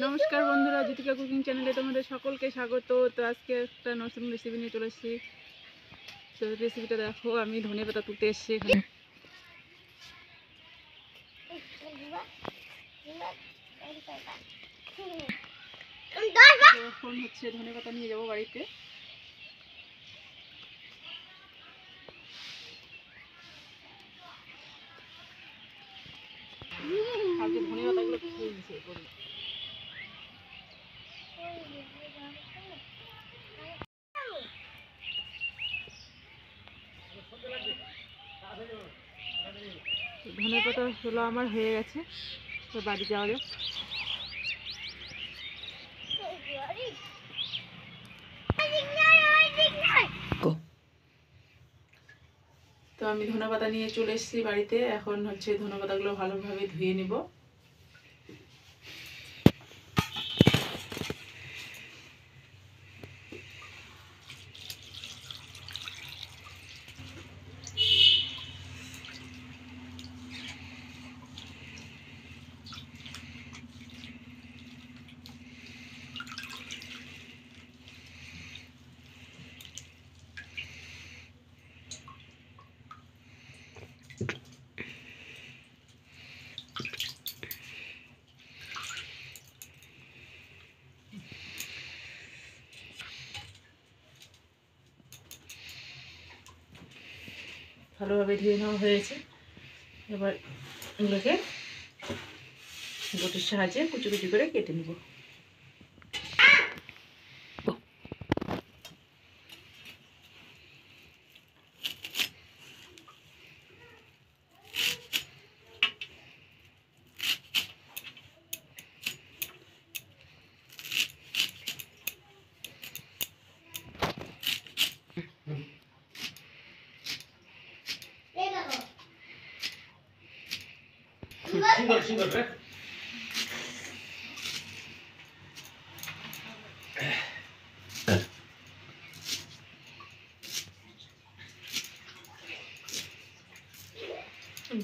নমস্কার বন্ধুরা, জ্যোতিকা কুকিং চ্যানেলে তোমাদের সকলকে স্বাগত। তো আজকে একটা নতুন রেসিপি নিয়ে চলে এসেছি। তো রেসিপিটা দেখো, আমি ধনেপাতা তুলতে এসেছি এখানে। এখন হচ্ছে ধনেপাতা নিয়ে যাবো বাড়িতে। আজকে ধনেপাতাগুলো খেয়ে দিচ্ছে করবো। ধনেপাতা হলো আমার হয়ে গেছে, তো বাড়ি যাওয়া যাক। তো আমি ধনেপাতা নিয়ে চলে এসেছি বাড়িতে। এখন হচ্ছে ধনেপাতাগুলো ভালোভাবে ধুয়ে নিব। ভালোভাবে ধুয়ে নেওয়া হয়েছে। এবার এগুলোকে বটির সাহায্যে কুচি কুচি করে কেটে নেব।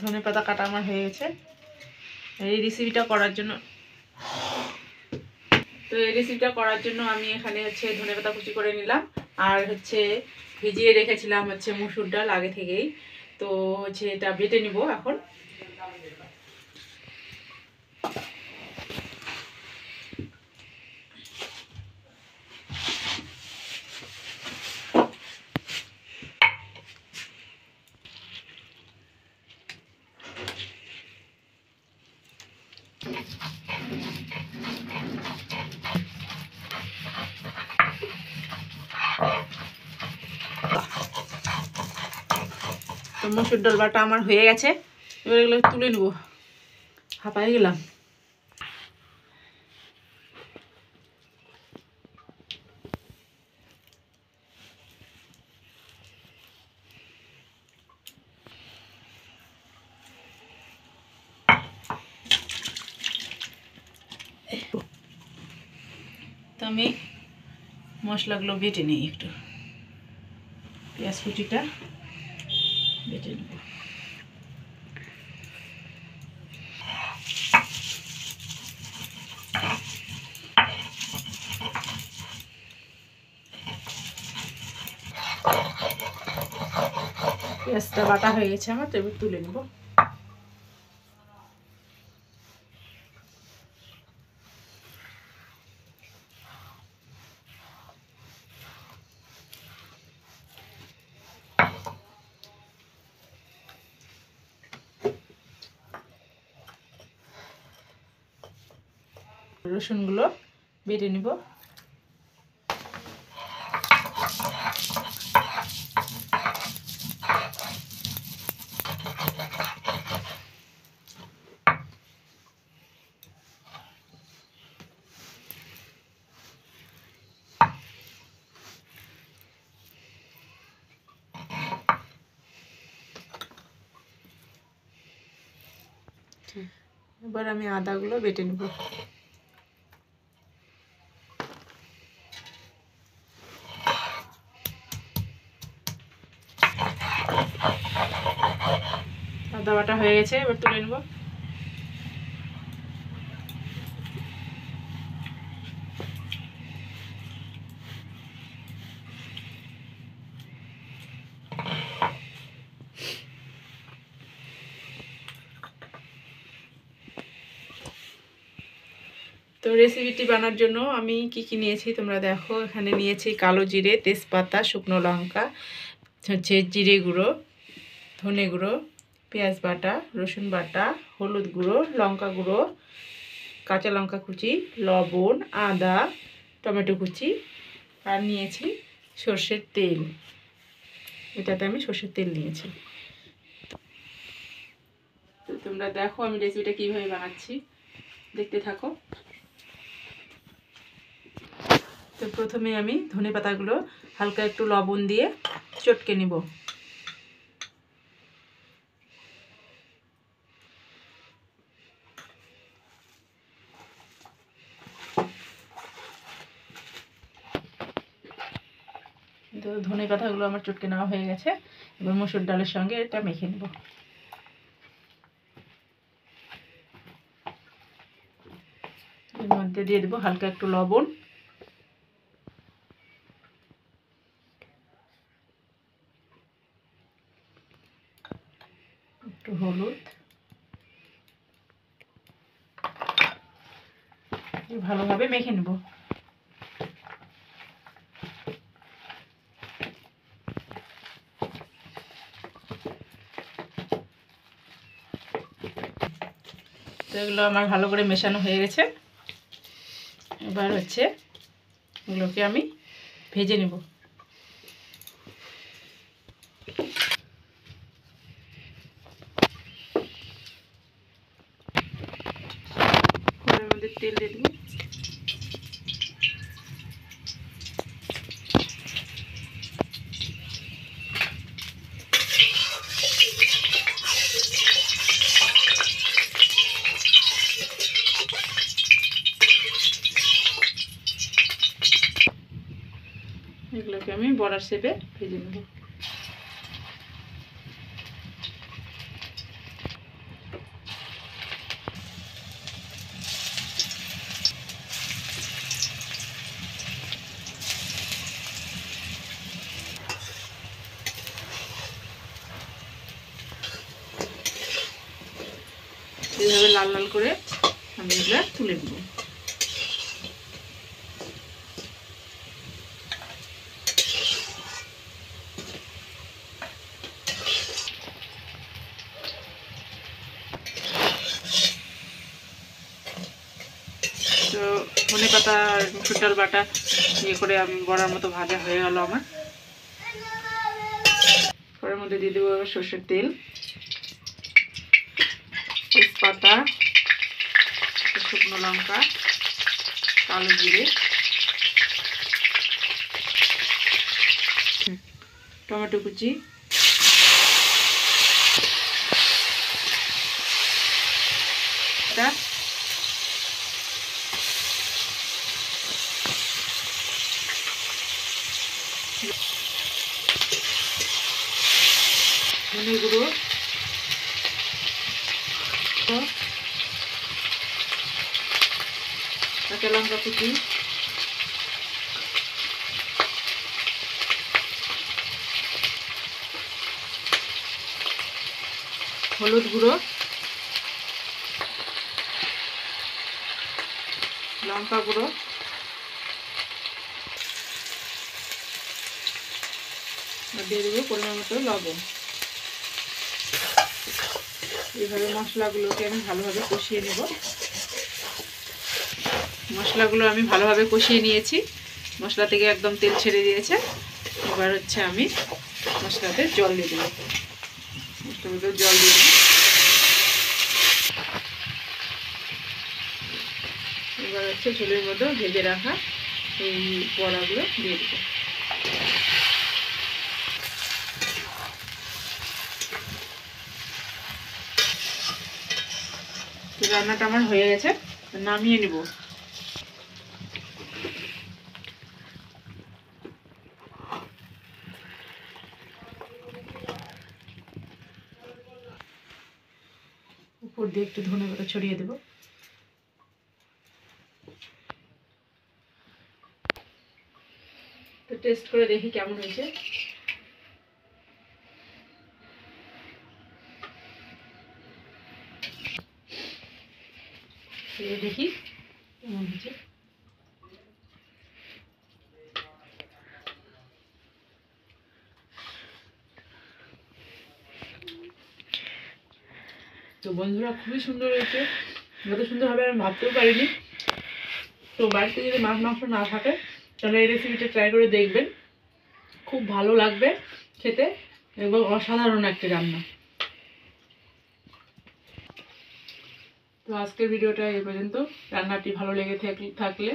ধনেপাতা কাটা আমার হয়ে গেছে। এই রেসিপিটা করার জন্য আমি এখানে হচ্ছে ধনেপাতা কুচি করে নিলাম। আর হচ্ছে ভিজিয়ে রেখেছিলাম হচ্ছে মসুর ডাল আগে থেকেই। তো হচ্ছে এটা বেটে নিব এখন। তো মসুর ডাল বাটা আমার হয়ে গেছে। এবার এগুলো তুলে নেব। হাঁপায়ে গেলাম। তো আমি মশলাগুলো বেটে নিই একটু। পেঁয়াজ কুচিটা বেটে নেব। পেঁয়াজটা বাটা হয়ে গেছে আমার, তো এবার তুলে নেব। রসুনগুলো বেটে নিব। এবার আমি আদাগুলো বেটে নেব। আদা বাটা হয়ে গেছে, এবার তুলে নেব। তো রেসিপিটি বানার জন্য আমি কি কি নিয়েছি তোমরা দেখো। এখানে নিয়েছি কালো জিরে, তেজপাতা, শুকনো লঙ্কা, হচ্ছে জিরে গুঁড়ো, ধনে গুঁড়ো, পেঁয়াজ বাটা, রসুন বাটা, হলুদ গুঁড়ো, লঙ্কা গুঁড়ো, কাঁচা লঙ্কা কুচি, লবণ, আদা, টমেটো কুচি, আর নিয়েছি সর্ষের তেল। এটাতে আমি সর্ষের তেল নিয়েছি। তো তোমরা দেখো আমি রেসিপিটা কীভাবে বানাচ্ছি, দেখতে থাকো। তো প্রথমে আমি ধনে পাতাগুলো হালকা একটু লবণ দিয়ে চটকে নিব। তো ধনে পাতাগুলো আমার চটকে নেওয়া হয়ে গেছে। এবার মসুর ডালের সঙ্গে এটা মেখে নেব। এর মধ্যে দিয়ে দেবো হালকা একটু লবণ, একটু হলুদ, ভালোভাবে মেখে নেব। তো এগুলো আমার ভালো করে মেশানো হয়ে গেছে। এবার হচ্ছে এগুলোকে আমি ভেজে নেব। কড়াইয়ের মধ্যে তেল দিয়ে দেবো। এগুলোকে আমি বড়ার শেপে ভেজে নেব। এইভাবে লাল লাল করে আমি এগুলো তুলে দেব। তো ধনে পাতা আর মুসুর ডাল বাটা ইয়ে করে আমি বড়ার মতো ভাজা হয়ে গেল আমার। কড়াইয়ের মধ্যে দিয়ে দেবো সর্ষের তেল, তেজপাতা, শুকনো লঙ্কা, কালো জিরে, টমেটো কুচি, ধনে গুঁড়ো, কাঁচা লঙ্কা কুচি, হলুদ গুঁড়ো, লঙ্কা গুঁড়ো, দিয়ে দেবো পরিমাণ মতো লবণ। এইভাবে মশলাগুলোকে আমি ভালোভাবে কষিয়ে নেব। মশলাগুলো আমি ভালোভাবে কষিয়ে নিয়েছি, মশলা থেকে একদম তেল ছেড়ে দিয়েছে। এবার হচ্ছে আমি মশলাতে জল দিয়ে দেবো। মশলাতে জল দিয়ে দেবো। এবার হচ্ছে ঝোলের মধ্যে ভেজে রাখা এই বড়াগুলো দিয়ে দেবো। রান্নাটা আমার হয়ে গেছে, নামিয়ে নেব। উপর দিয়ে একটু ধনে পাতা ছড়িয়ে দেব। তো টেস্ট করে দেখি কেমন হয়েছে। দেখি কেমন হয়েছে? তো বন্ধুরা খুবই সুন্দর হয়েছে, যত সুন্দর হবে আমি ভাবতেও পারিনি। তো বাড়িতে যদি মাছ মাংস না থাকে তাহলে এই রেসিপিটা ট্রাই করে দেখবেন, খুব ভালো লাগবে খেতে এবং অসাধারণ একটা রান্না। তো আজকের ভিডিওটা এই পর্যন্ত। রান্নাটি ভালো লেগে থাকলে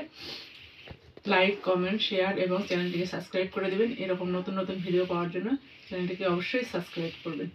লাইক, কমেন্ট, শেয়ার এবং চ্যানেলটিকে সাবস্ক্রাইব করে দেবেন। এরকম নতুন নতুন ভিডিও পাওয়ার জন্য চ্যানেলটিকে অবশ্যই সাবস্ক্রাইব করবেন।